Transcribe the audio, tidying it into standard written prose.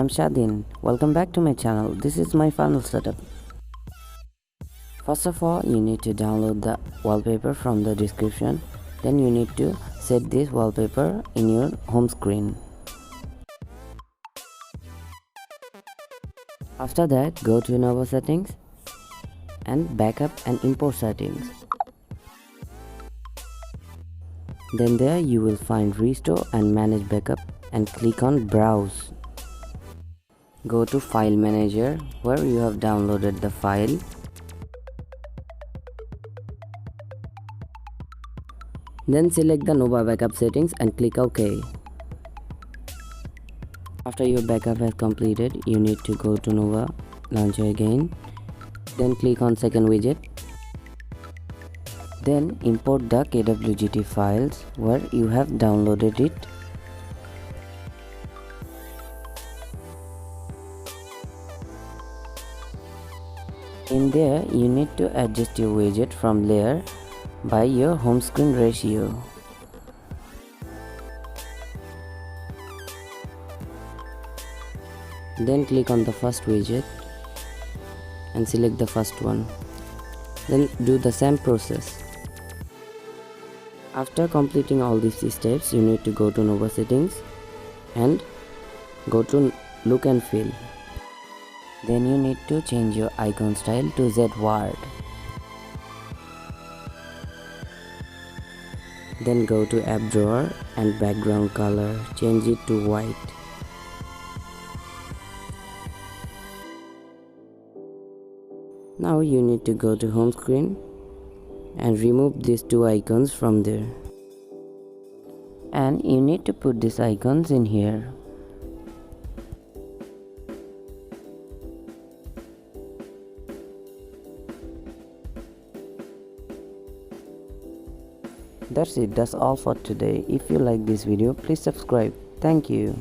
I'm Shadin. Welcome back to my channel. This is my final setup. First of all, you need to download the wallpaper from the description. Then you need to set this wallpaper in your home screen. After that, go to Nova settings and backup and import settings. Then there you will find restore and manage backup and click on browse. Go to file manager where you have downloaded the file. Then select the Nova backup settings and click OK. After your backup has completed, you need to go to Nova launcher again. Then click on second widget. Then import the kwgt files where you have downloaded it. In there, you need to adjust your widget from layer by your home screen ratio. Then click on the first widget and select the first one. Then do the same process. After completing all these steps, you need to go to Nova settings and go to look and feel. Then you need to change your icon style to Z-Word. Then go to app drawer and background color, change it to white. Now you need to go to home screen and remove these two icons from there. And you need to put these icons in here. That's it. That's all for today. If you like this video, please subscribe. Thank you.